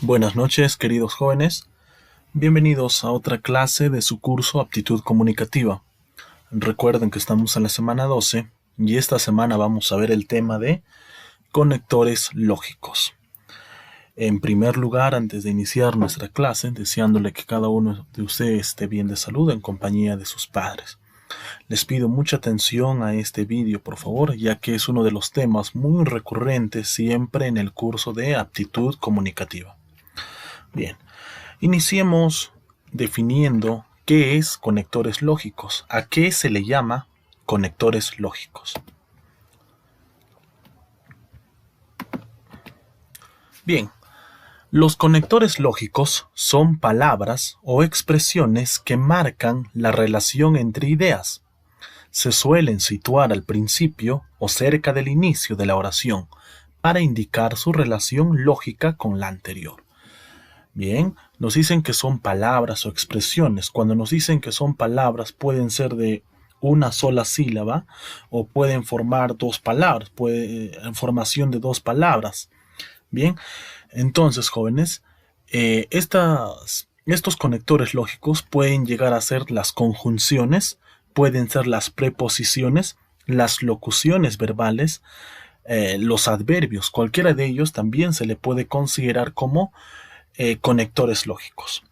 Buenas noches, queridos jóvenes. Bienvenidos a otra clase de su curso Aptitud Comunicativa. Recuerden que estamos en la semana 12 y esta semana vamos a ver el tema de conectores lógicos. En primer lugar, antes de iniciar nuestra clase, deseándole que cada uno de ustedes esté bien de salud en compañía de sus padres. Les pido mucha atención a este vídeo, por favor, ya que es uno de los temas muy recurrentes siempre en el curso de Aptitud Comunicativa. Bien, iniciemos definiendo qué es conectores lógicos. ¿A qué se le llama conectores lógicos? Bien, los conectores lógicos son palabras o expresiones que marcan la relación entre ideas. Se suelen situar al principio o cerca del inicio de la oración para indicar su relación lógica con la anterior. Bien, nos dicen que son palabras o expresiones. Cuando nos dicen que son palabras, pueden ser de una sola sílaba o pueden formar dos palabras, formación de dos palabras. Bien, entonces, jóvenes, estos conectores lógicos pueden llegar a ser las conjunciones, pueden ser las preposiciones, las locuciones verbales, los adverbios. Cualquiera de ellos también se le puede considerar como conectores lógicos.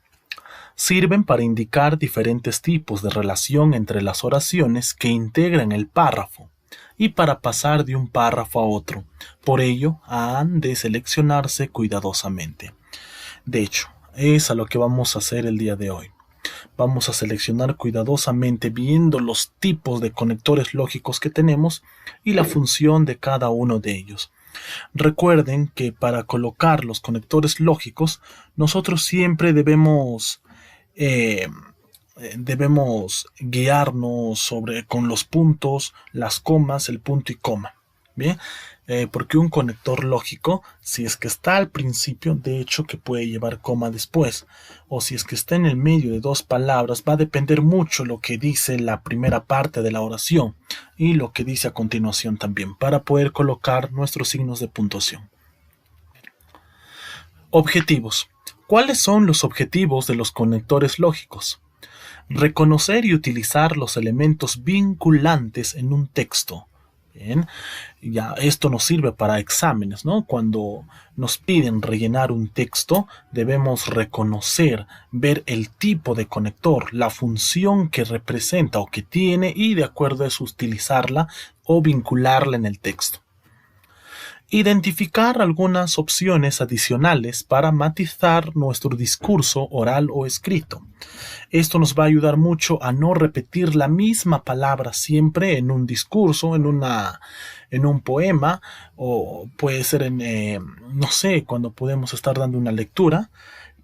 Sirven para indicar diferentes tipos de relación entre las oraciones que integran el párrafo y para pasar de un párrafo a otro. Por ello, han de seleccionarse cuidadosamente. De hecho, es a lo que vamos a hacer el día de hoy. Vamos a seleccionar cuidadosamente viendo los tipos de conectores lógicos que tenemos y la función de cada uno de ellos. Recuerden que para colocar los conectores lógicos, nosotros siempre debemos guiarnos con los puntos, las comas, el punto y coma. Bien, porque un conector lógico, si es que está al principio, de hecho que puede llevar coma después, o si es que está en el medio de dos palabras, va a depender mucho lo que dice la primera parte de la oración y lo que dice a continuación también, para poder colocar nuestros signos de puntuación. Objetivos. ¿Cuáles son los objetivos de los conectores lógicos? Reconocer y utilizar los elementos vinculantes en un texto. Bien, ya esto nos sirve para exámenes, ¿no? Cuando nos piden rellenar un texto, debemos reconocer, ver el tipo de conector, la función que representa o que tiene y de acuerdo a eso utilizarla o vincularla en el texto. Identificar algunas opciones adicionales para matizar nuestro discurso oral o escrito. Esto nos va a ayudar mucho a no repetir la misma palabra siempre en un discurso, en un poema, o puede ser no sé, cuando podemos estar dando una lectura,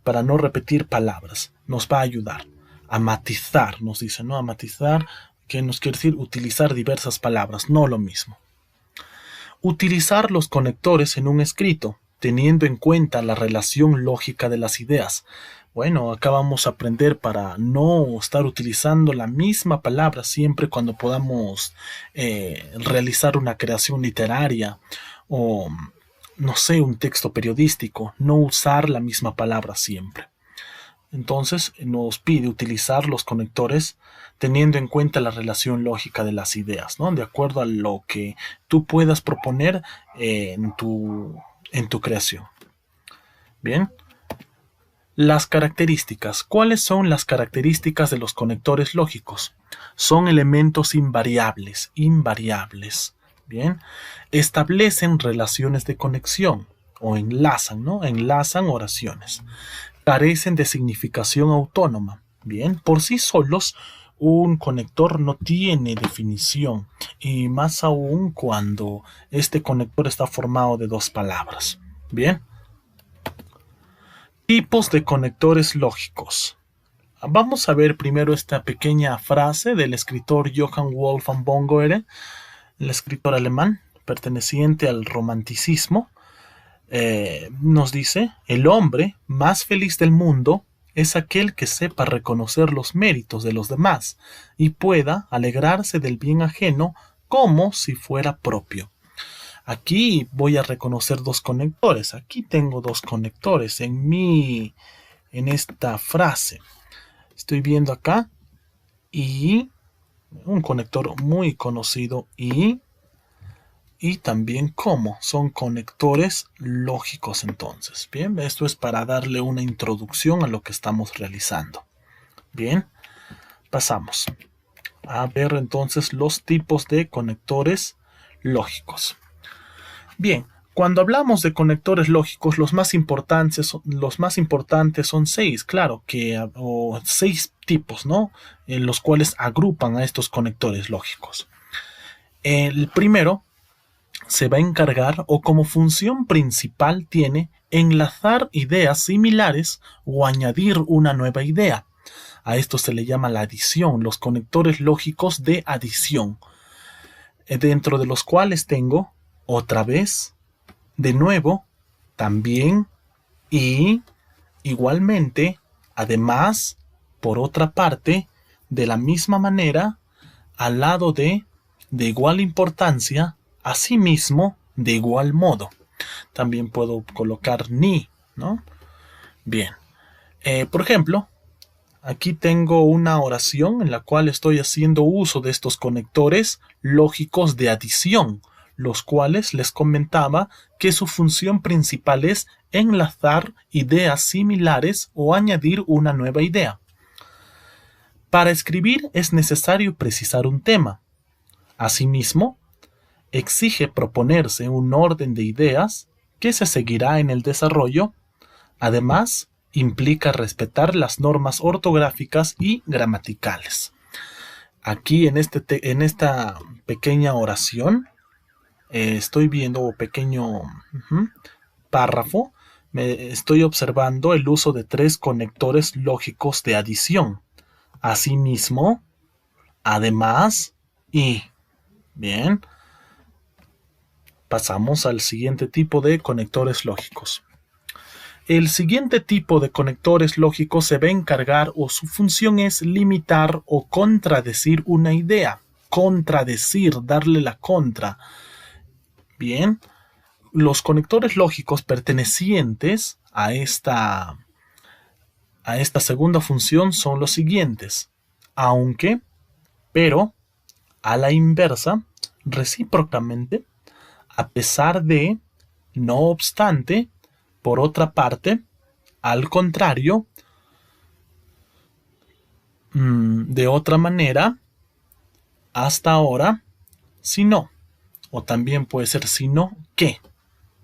para no repetir palabras. Nos va a ayudar a matizar, nos dice, ¿no? A matizar, que nos quiere decir utilizar diversas palabras, no lo mismo. Utilizar los conectores en un escrito, teniendo en cuenta la relación lógica de las ideas. Bueno, acá vamos a aprender para no estar utilizando la misma palabra siempre cuando podamos realizar una creación literaria o, no sé, un texto periodístico. No usar la misma palabra siempre. Entonces nos pide utilizar los conectores teniendo en cuenta la relación lógica de las ideas, ¿no? De acuerdo a lo que tú puedas proponer en tu creación. Bien. Las características. ¿Cuáles son las características de los conectores lógicos? Son elementos invariables. Bien. Establecen relaciones de conexión o enlazan, ¿no? Enlazan oraciones. Carecen de significación autónoma. Bien, por sí solos un conector no tiene definición, y más aún cuando este conector está formado de dos palabras. Bien. Tipos de conectores lógicos. Vamos a ver primero esta pequeña frase del escritor Johann Wolfgang von Goethe, el escritor alemán perteneciente al romanticismo. Nos dice: el hombre más feliz del mundo es aquel que sepa reconocer los méritos de los demás y pueda alegrarse del bien ajeno como si fuera propio. Aquí voy a reconocer dos conectores. Aquí tengo dos conectores en esta frase. Estoy viendo acá y un conector muy conocido y también como son conectores lógicos entonces. Bien, esto es para darle una introducción a lo que estamos realizando. Bien, pasamos a ver entonces los tipos de conectores lógicos. Bien, cuando hablamos de conectores lógicos, los más importantes son 6, claro, o 6 tipos, ¿no? En los cuales agrupan a estos conectores lógicos. El primero se va a encargar o como función principal tiene enlazar ideas similares o añadir una nueva idea. A esto se le llama la adición, los conectores lógicos de adición, dentro de los cuales tengo otra vez, de nuevo, también y igualmente, además, por otra parte, de la misma manera, al lado de igual importancia, asimismo, de igual modo. También puedo colocar ni, ¿no? Bien. Por ejemplo, aquí tengo una oración en la cual estoy haciendo uso de estos conectores lógicos de adición, los cuales les comentaba que su función principal es enlazar ideas similares o añadir una nueva idea. Para escribir es necesario precisar un tema. Asimismo, exige proponerse un orden de ideas que se seguirá en el desarrollo. Además, implica respetar las normas ortográficas y gramaticales. Aquí en esta pequeña oración, estoy viendo pequeño párrafo, estoy observando el uso de 3 conectores lógicos de adición. Asimismo, además y. Bien. Pasamos al siguiente tipo de conectores lógicos. El siguiente tipo de conectores lógicos se va a encargar o su función es limitar o contradecir una idea. Contradecir, darle la contra. Bien, los conectores lógicos pertenecientes a esta segunda función son los siguientes. Aunque, pero, a la inversa, recíprocamente, a pesar de, no obstante, por otra parte, al contrario, de otra manera, hasta ahora, si no. O también puede ser sino que.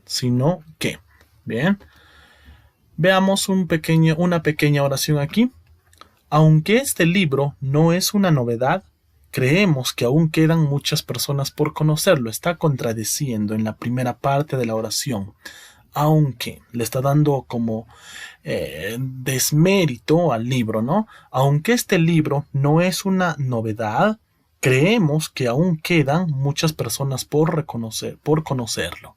Sino que. Bien. Veamos una pequeña oración aquí. Aunque este libro no es una novedad, creemos que aún quedan muchas personas por conocerlo. Está contradiciendo en la primera parte de la oración. Aunque le está dando como desmérito al libro, ¿no? Aunque este libro no es una novedad, creemos que aún quedan muchas personas por conocerlo.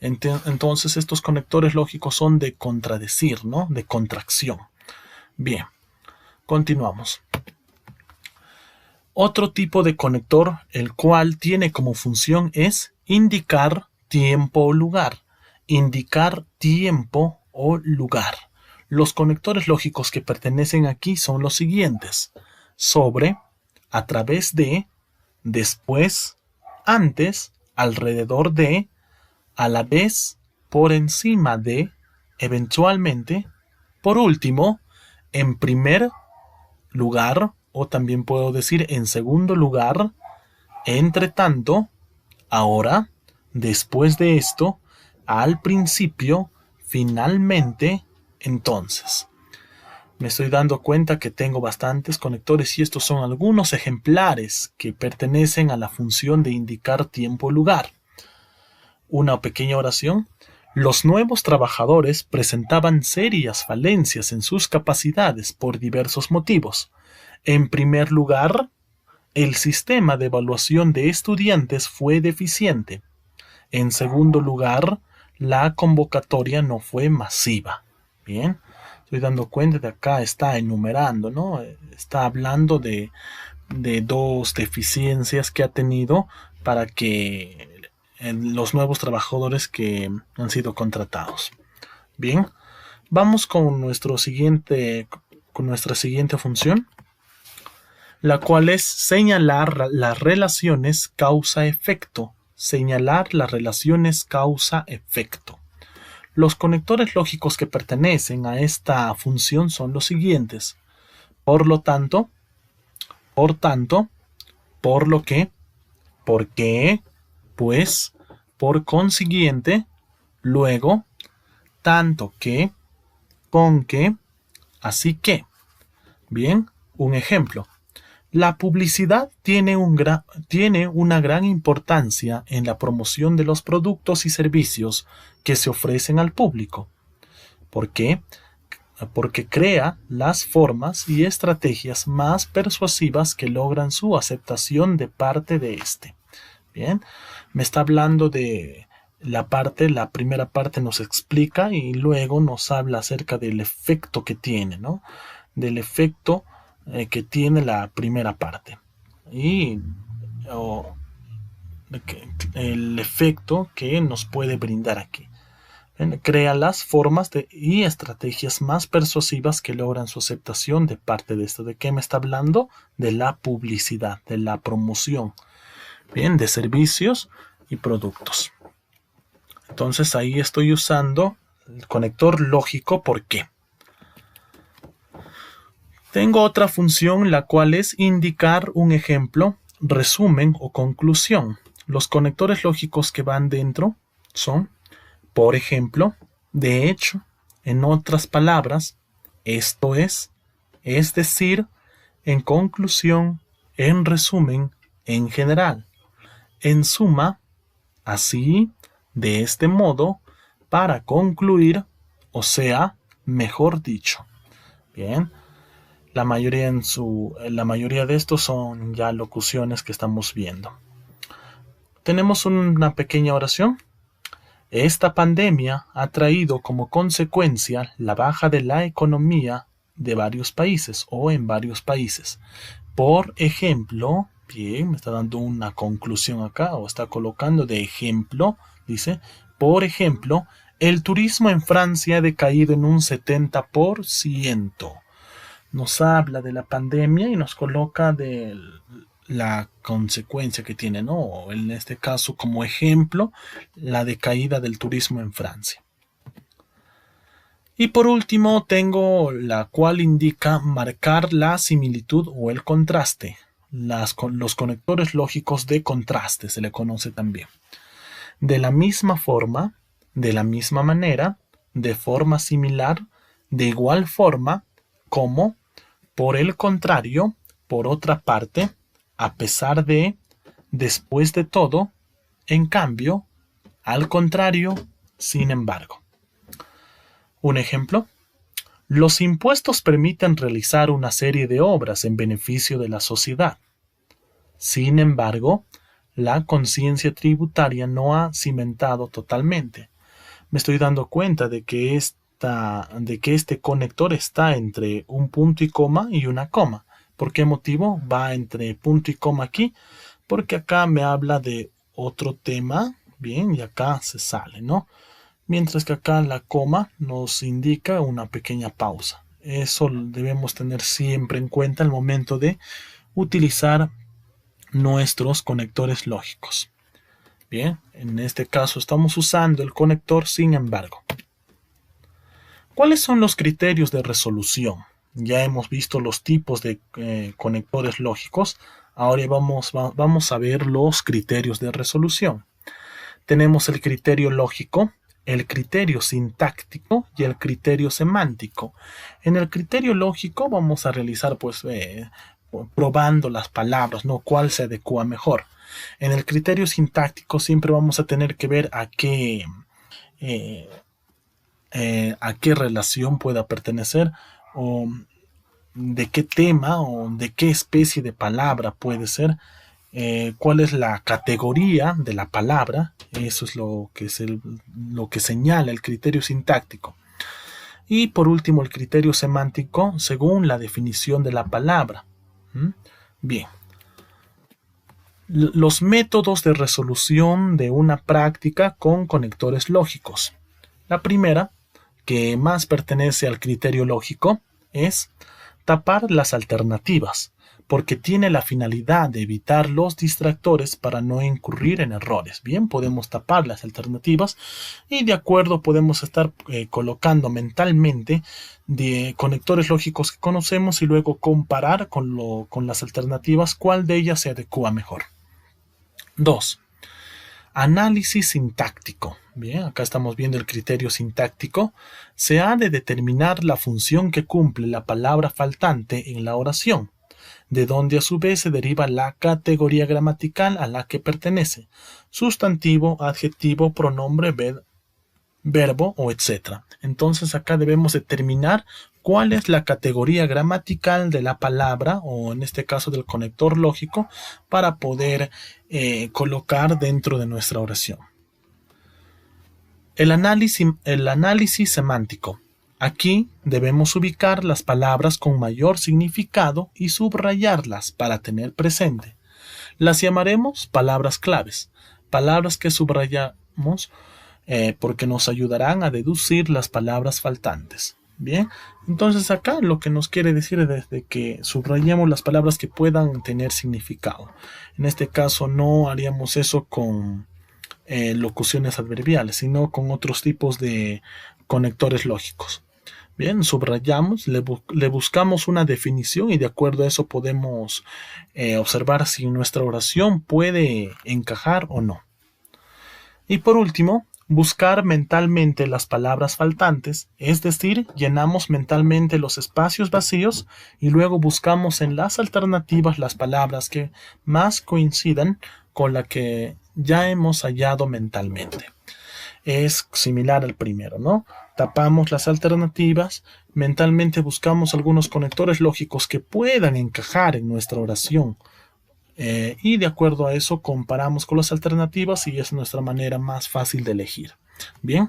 Entonces estos conectores lógicos son de contradecir, ¿no? De contracción. Bien, continuamos. Otro tipo de conector, el cual tiene como función es indicar tiempo o lugar. Indicar tiempo o lugar. Los conectores lógicos que pertenecen aquí son los siguientes: sobre, a través de, después, antes, alrededor de, a la vez, por encima de, eventualmente, por último, en primer lugar, o también puedo decir en segundo lugar, entre tanto, ahora, después de esto, al principio, finalmente, entonces. Me estoy dando cuenta que tengo bastantes conectores y estos son algunos ejemplares que pertenecen a la función de indicar tiempo o lugar. Una pequeña oración. Los nuevos trabajadores presentaban serias falencias en sus capacidades por diversos motivos. En primer lugar, el sistema de evaluación de estudiantes fue deficiente. En segundo lugar, la convocatoria no fue masiva. Bien, estoy dando cuenta de acá, está enumerando, ¿no? Está hablando de 2 deficiencias que ha tenido para que los nuevos trabajadores que han sido contratados. Bien, vamos con nuestra siguiente función, la cual es señalar las relaciones causa-efecto. Señalar las relaciones causa-efecto. Los conectores lógicos que pertenecen a esta función son los siguientes: por lo tanto, por tanto, por lo que, por qué, pues, por consiguiente, luego, tanto que, con que, así que. Bien, un ejemplo. La publicidad tiene una gran importancia en la promoción de los productos y servicios que se ofrecen al público. ¿Por qué? Porque crea las formas y estrategias más persuasivas que logran su aceptación de parte de éste. Bien, me está hablando de la primera parte nos explica y luego nos habla acerca del efecto que tiene, ¿no? Del efecto que tiene la primera parte y el efecto que nos puede brindar aquí. Crea las formas y estrategias más persuasivas que logran su aceptación de parte de esto. ¿De qué me está hablando? De la publicidad, de la promoción, bien, de servicios y productos. Entonces ahí estoy usando el conector lógico. ¿Por qué? Tengo otra función, la cual es indicar un ejemplo, resumen o conclusión. Los conectores lógicos que van dentro son, por ejemplo, de hecho, en otras palabras, esto es decir, en conclusión, en resumen, en general, en suma, así, de este modo, para concluir, o sea, mejor dicho. Bien. La mayoría de estos son ya locuciones que estamos viendo. Tenemos una pequeña oración. Esta pandemia ha traído como consecuencia la baja de la economía de varios países o en varios países. Por ejemplo, bien, me está dando una conclusión acá o está colocando de ejemplo, dice, por ejemplo, el turismo en Francia ha decaído en un 70%. Nos habla de la pandemia y nos coloca de la consecuencia que tiene, ¿no? En este caso, como ejemplo, la decaída del turismo en Francia. Y por último, tengo la cual indica marcar la similitud o el contraste. Los conectores lógicos de contraste se le conoce también. De la misma forma, de la misma manera, de forma similar, de igual forma, como, por el contrario, por otra parte, a pesar de, después de todo, en cambio, al contrario, sin embargo. Un ejemplo. Los impuestos permiten realizar una serie de obras en beneficio de la sociedad. Sin embargo, la conciencia tributaria no ha cimentado totalmente. Me estoy dando cuenta de que este conector está entre un punto y coma y una coma. ¿Por qué motivo va entre punto y coma aquí? Porque acá me habla de otro tema, bien, y acá se sale, ¿no? Mientras que acá la coma nos indica una pequeña pausa. Eso debemos tener siempre en cuenta al momento de utilizar nuestros conectores lógicos. Bien, en este caso estamos usando el conector sin embargo. ¿Cuáles son los criterios de resolución? Ya hemos visto los tipos de conectores lógicos. Ahora vamos a ver los criterios de resolución. Tenemos el criterio lógico, el criterio sintáctico y el criterio semántico. En el criterio lógico vamos a realizar probando las palabras, ¿no? ¿Cuál se adecua mejor? En el criterio sintáctico siempre vamos a tener que ver a qué relación pueda pertenecer o de qué tema o de qué especie de palabra puede ser, cuál es la categoría de la palabra. Eso es lo que señala el criterio sintáctico. Y por último el criterio semántico según la definición de la palabra. Bien. Los métodos de resolución de una práctica con conectores lógicos. La primera, que más pertenece al criterio lógico, es tapar las alternativas, porque tiene la finalidad de evitar los distractores para no incurrir en errores. Bien, podemos tapar las alternativas y de acuerdo podemos estar colocando mentalmente de conectores lógicos que conocemos y luego comparar con las alternativas cuál de ellas se adecua mejor. 2. Análisis sintáctico. Bien, acá estamos viendo el criterio sintáctico. Se ha de determinar la función que cumple la palabra faltante en la oración, de donde a su vez se deriva la categoría gramatical a la que pertenece: sustantivo, adjetivo, pronombre, verbo o etc. Entonces acá debemos determinar cuál es la categoría gramatical de la palabra, o en este caso del conector lógico, para poder colocar dentro de nuestra oración. El análisis semántico. Aquí debemos ubicar las palabras con mayor significado y subrayarlas para tener presente. Las llamaremos palabras claves, palabras que subrayamos porque nos ayudarán a deducir las palabras faltantes. Bien, entonces acá lo que nos quiere decir es desde que subrayemos las palabras que puedan tener significado. En este caso no haríamos eso con locuciones adverbiales, sino con otros tipos de conectores lógicos. Bien, subrayamos, le buscamos una definición y de acuerdo a eso podemos observar si nuestra oración puede encajar o no. Y por último, buscar mentalmente las palabras faltantes, es decir, llenamos mentalmente los espacios vacíos y luego buscamos en las alternativas las palabras que más coincidan con la que ya hemos hallado mentalmente. Es similar al primero, ¿no? Tapamos las alternativas, mentalmente buscamos algunos conectores lógicos que puedan encajar en nuestra oración. Y de acuerdo a eso comparamos con las alternativas y es nuestra manera más fácil de elegir. Bien,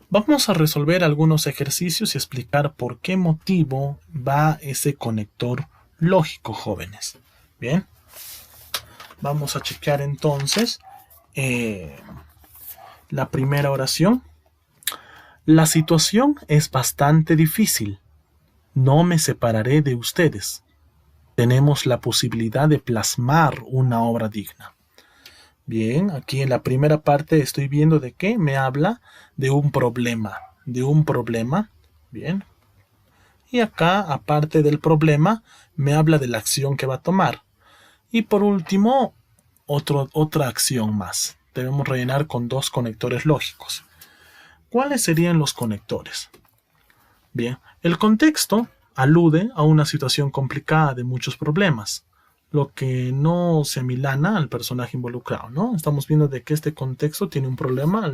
vamos a resolver algunos ejercicios y explicar por qué motivo va ese conector lógico, jóvenes. Bien, vamos a chequear entonces la primera oración. La situación es bastante difícil. No me separaré de ustedes. Tenemos la posibilidad de plasmar una obra digna. Bien, aquí en la primera parte estoy viendo de qué me habla de un problema, bien. Y acá, aparte del problema, me habla de la acción que va a tomar. Y por último, otra acción más. Debemos rellenar con dos conectores lógicos. ¿Cuáles serían los conectores? Bien, el contexto alude a una situación complicada de muchos problemas, lo que no se amilana al personaje involucrado, ¿no? Estamos viendo de que este contexto tiene un problema,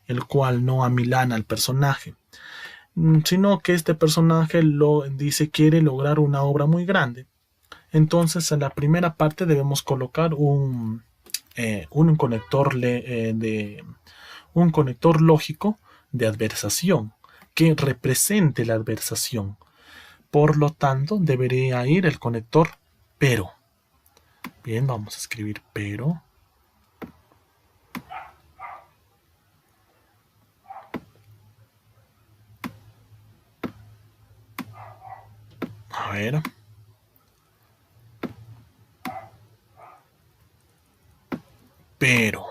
el cual no amilana al personaje, sino que este personaje quiere lograr una obra muy grande. Entonces, en la primera parte debemos colocar un conector lógico de adversación que represente la adversación. Por lo tanto, debería ir el conector pero. Bien, vamos a escribir pero. A ver. Pero.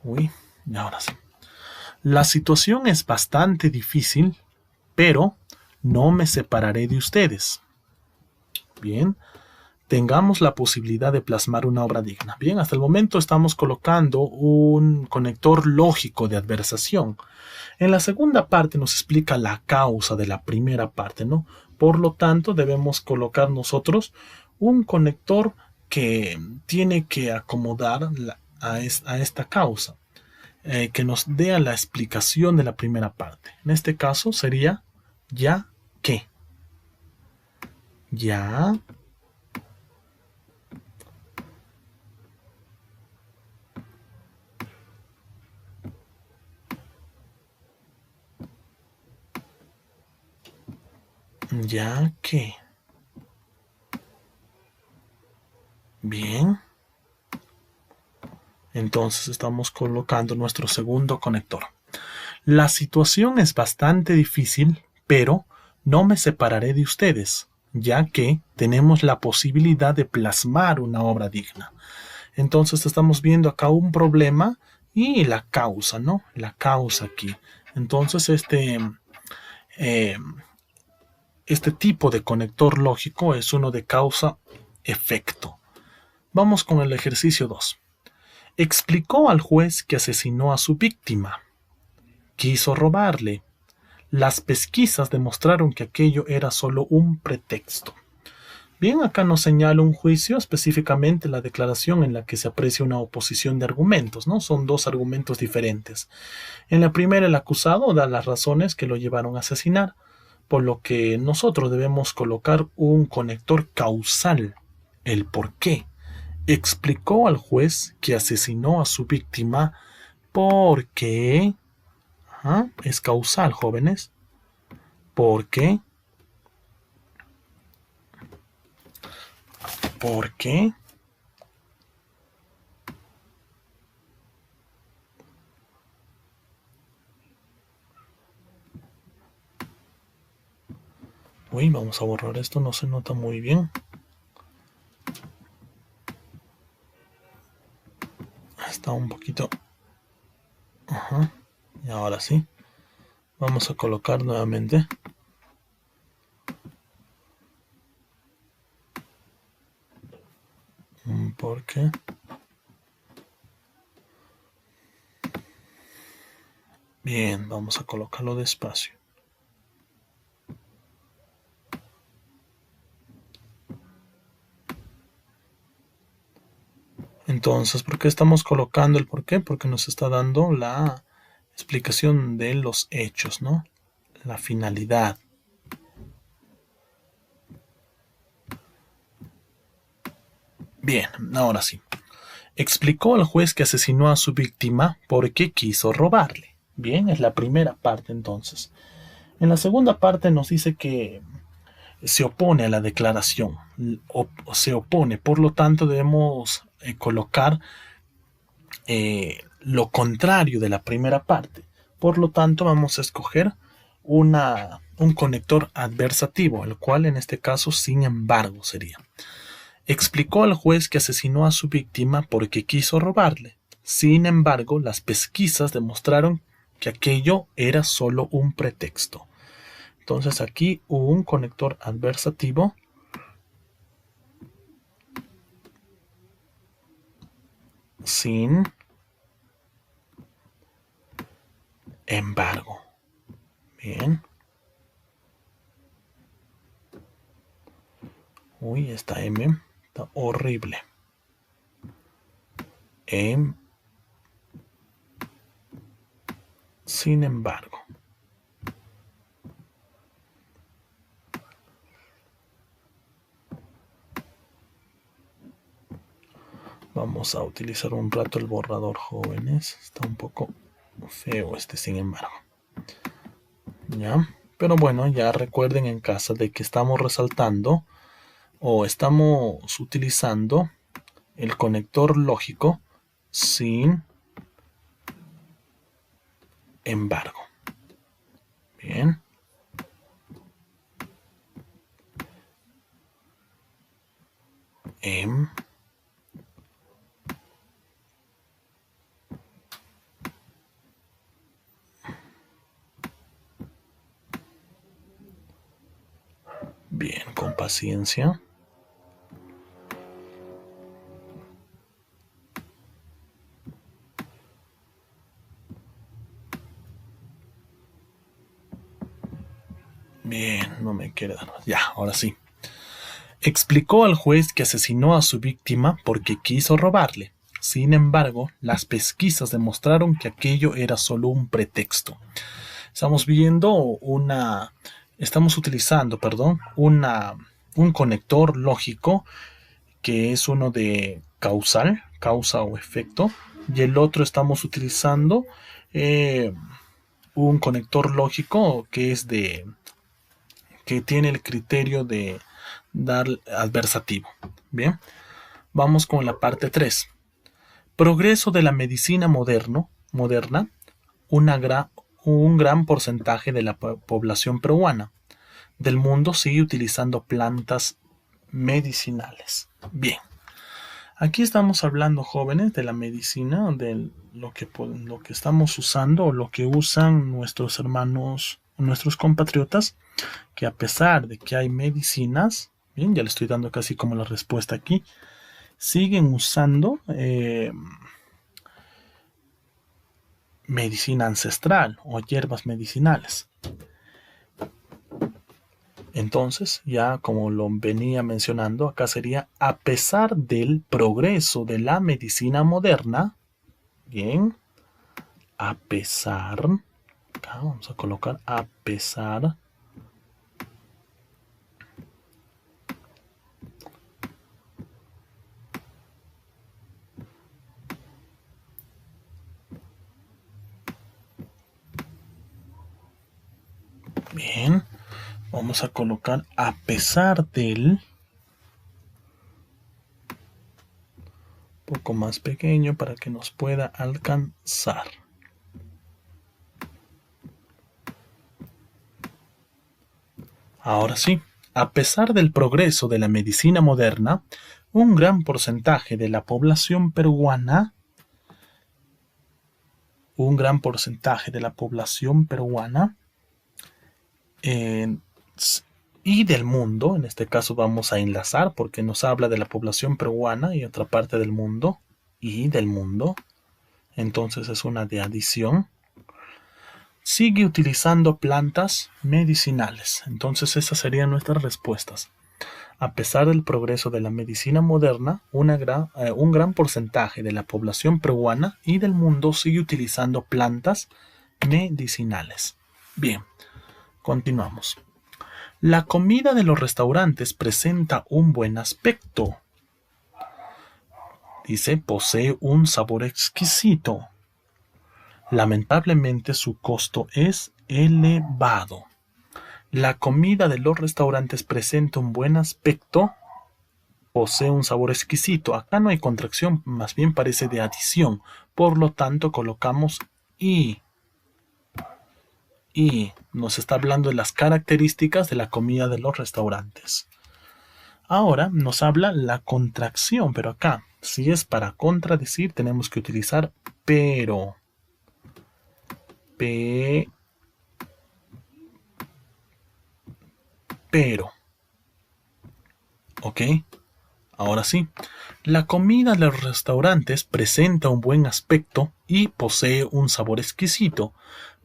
Uy, y ahora sí. La situación es bastante difícil, pero no me separaré de ustedes. Bien, tengamos la posibilidad de plasmar una obra digna. Bien, hasta el momento estamos colocando un conector lógico de adversación. En la segunda parte nos explica la causa de la primera parte, ¿no? Por lo tanto, debemos colocar nosotros un conector que tiene que acomodar a esta causa, que nos dé la explicación de la primera parte. En este caso sería ya que. Ya. Ya que. Bien. Entonces estamos colocando nuestro segundo conector. La situación es bastante difícil, pero no me separaré de ustedes, ya que tenemos la posibilidad de plasmar una obra digna. Entonces estamos viendo acá un problema y la causa, ¿no? La causa aquí. Entonces eh, este tipo de conector lógico es uno de causa-efecto. Vamos con el ejercicio 2. Explicó al juez que asesinó a su víctima. Quiso robarle. Las pesquisas demostraron que aquello era solo un pretexto. Bien, acá nos señala un juicio, específicamente la declaración en la que se aprecia una oposición de argumentos, ¿no? Son dos argumentos diferentes. En la primera, el acusado da las razones que lo llevaron a asesinar, por lo que nosotros debemos colocar un conector causal, el por qué. Explicó al juez que asesinó a su víctima porque... es causal, jóvenes. ¿Por qué? ¿Por qué? Uy, vamos a borrar esto, no se nota muy bien. Está un poquito... Y ahora sí. Vamos a colocar nuevamente. ¿Por qué? Bien, vamos a colocarlo despacio. Entonces, ¿por qué estamos colocando el por qué? Porque nos está dando la explicación de los hechos, ¿no? La finalidad. Bien, ahora sí. Explicó al juez que asesinó a su víctima porque quiso robarle. Bien, es la primera parte entonces. En la segunda parte nos dice que se opone a la declaración, o se opone, por lo tanto debemos colocar lo contrario de la primera parte. Por lo tanto vamos a escoger un conector adversativo, el cual en este caso sin embargo sería. Explicó al juez que asesinó a su víctima porque quiso robarle. Sin embargo, las pesquisas demostraron que aquello era solo un pretexto. Entonces aquí hubo un conector adversativo sin embargo. Bien. Uy, esta M está horrible. Sin embargo. Vamos a utilizar un rato el borrador, jóvenes. Está un poco feo sin embargo. ¿Ya? Pero bueno, ya recuerden en casa de que estamos resaltando o estamos utilizando el conector lógico sin embargo. Bien. Bien, con paciencia. Bien, no me quiere dar más. Ya, ahora sí. Explicó al juez que asesinó a su víctima porque quiso robarle. Sin embargo, las pesquisas demostraron que aquello era solo un pretexto. Estamos utilizando, un conector lógico que es uno de causal, causa o efecto, y el otro estamos utilizando un conector lógico que tiene el criterio de dar adversativo. Bien, Vamos con la parte 3. Progreso de la medicina moderna. Un gran porcentaje de la población peruana del mundo sigue utilizando plantas medicinales. Bien, aquí estamos hablando, jóvenes, de la medicina, de lo que estamos usando o lo que usan nuestros hermanos, nuestros compatriotas, que a pesar de que hay medicinas, bien, ya le estoy dando casi como la respuesta aquí, siguen usando medicina ancestral o hierbas medicinales. Entonces, ya como lo venía mencionando, acá sería a pesar del progreso de la medicina moderna. Bien, a pesar, acá vamos a colocar a pesar bien, vamos a colocar a pesar del, poco más pequeño para que nos pueda alcanzar. Ahora sí, a pesar del progreso de la medicina moderna, un gran porcentaje de la población peruana y del mundo, en este caso vamos a enlazar porque nos habla de la población peruana y otra parte del mundo y del mundo, entonces es una de adición, sigue utilizando plantas medicinales. Entonces esas serían nuestras respuestas. A pesar del progreso de la medicina moderna, un gran porcentaje de la población peruana y del mundo sigue utilizando plantas medicinales. Bien, continuamos. La comida de los restaurantes presenta un buen aspecto. Dice, posee un sabor exquisito. Lamentablemente su costo es elevado. La comida de los restaurantes presenta un buen aspecto, posee un sabor exquisito. Acá no hay contracción, más bien parece de adición. Por lo tanto, colocamos y nos está hablando de las características de la comida de los restaurantes. Ahora nos habla la contracción, pero acá, si es para contradecir, tenemos que utilizar pero. Pero. ¿Ok? Ahora sí. La comida de los restaurantes presenta un buen aspecto y posee un sabor exquisito,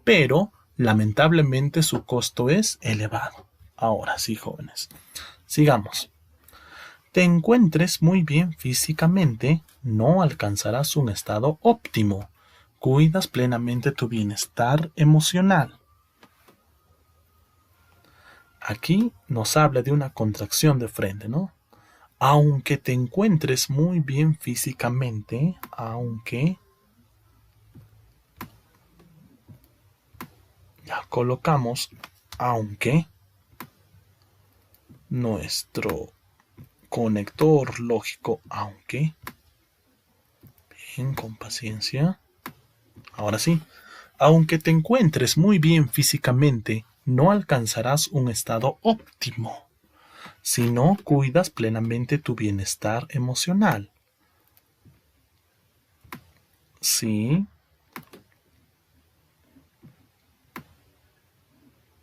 pero lamentablemente su costo es elevado. Ahora sí, jóvenes. Sigamos. Te encuentres muy bien físicamente, no alcanzarás un estado óptimo. Cuidas plenamente tu bienestar emocional. Aquí nos habla de una contracción de frente, ¿no? Aunque te encuentres muy bien físicamente, ya colocamos aunque, nuestro conector lógico aunque, bien, con paciencia. Ahora sí, aunque te encuentres muy bien físicamente, no alcanzarás un estado óptimo si no cuidas plenamente tu bienestar emocional. Sí.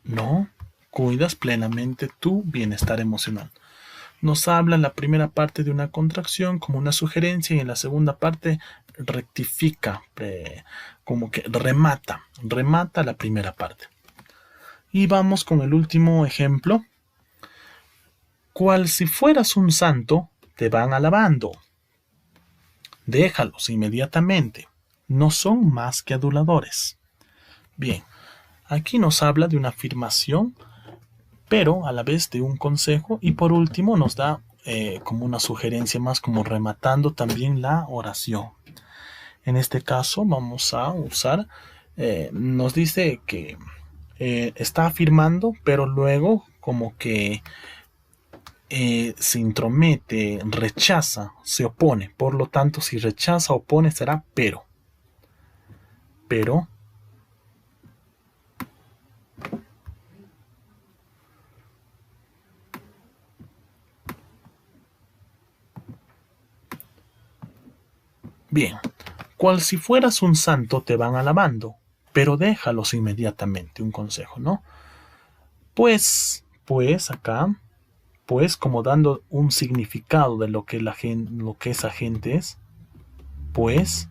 No cuidas plenamente tu bienestar emocional. Nos habla en la primera parte de una contracción como una sugerencia y en la segunda parte rectifica, como que remata la primera parte. Y vamos con el último ejemplo. Cual si fueras un santo, te van alabando. Déjalos inmediatamente. No son más que aduladores. Bien, aquí nos habla de una afirmación, pero a la vez de un consejo, y por último nos da como una sugerencia más, como rematando también la oración. En este caso vamos a usar, nos dice que está afirmando, pero luego como que se intromete, rechaza, se opone. Por lo tanto, si rechaza, opone, será pero. Pero. Bien, cual si fueras un santo te van alabando, pero déjalos inmediatamente, un consejo, ¿no? Pues acá, pues como dando un significado de lo que lo que esa gente es, pues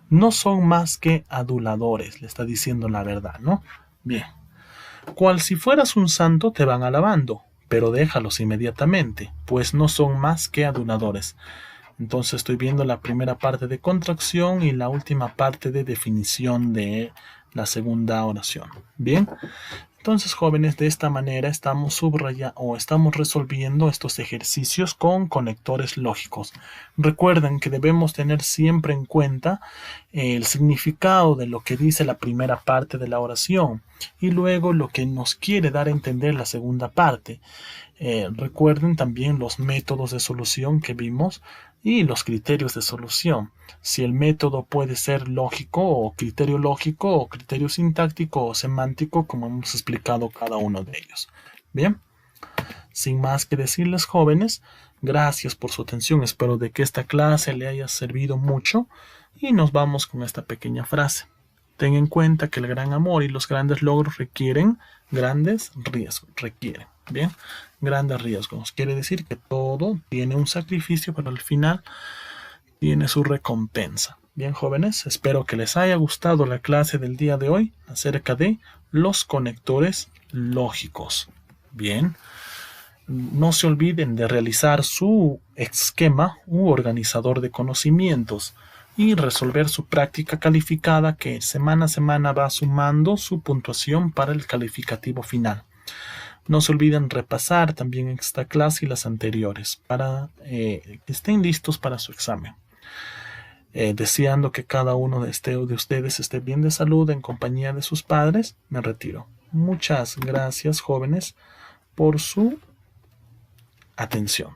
no son más que aduladores, le está diciendo la verdad, ¿no? Bien, cual si fueras un santo te van alabando, pero déjalos inmediatamente, pues no son más que aduladores. Entonces estoy viendo la primera parte de contracción y la última parte de definición de la segunda oración. Bien, entonces jóvenes, de esta manera estamos subrayando o estamos resolviendo estos ejercicios con conectores lógicos. Recuerden que debemos tener siempre en cuenta el significado de lo que dice la primera parte de la oración y luego lo que nos quiere dar a entender la segunda parte. Recuerden también los métodos de solución que vimos y los criterios de solución. Si el método puede ser lógico o criterio sintáctico o semántico, como hemos explicado cada uno de ellos. Bien, sin más que decirles, jóvenes, gracias por su atención. Espero de que esta clase le haya servido mucho y nos vamos con esta pequeña frase. Ten en cuenta que el gran amor y los grandes logros requieren grandes riesgos. Bien, grandes riesgos. Quiere decir que todo tiene un sacrificio, pero al final tiene su recompensa. Bien, jóvenes, espero que les haya gustado la clase del día de hoy acerca de los conectores lógicos. Bien, no se olviden de realizar su esquema u organizador de conocimientos y resolver su práctica calificada que semana a semana va sumando su puntuación para el calificativo final. No se olviden repasar también esta clase y las anteriores para que estén listos para su examen. Deseando que cada uno de ustedes esté bien de salud en compañía de sus padres, me retiro. Muchas gracias, jóvenes, por su atención.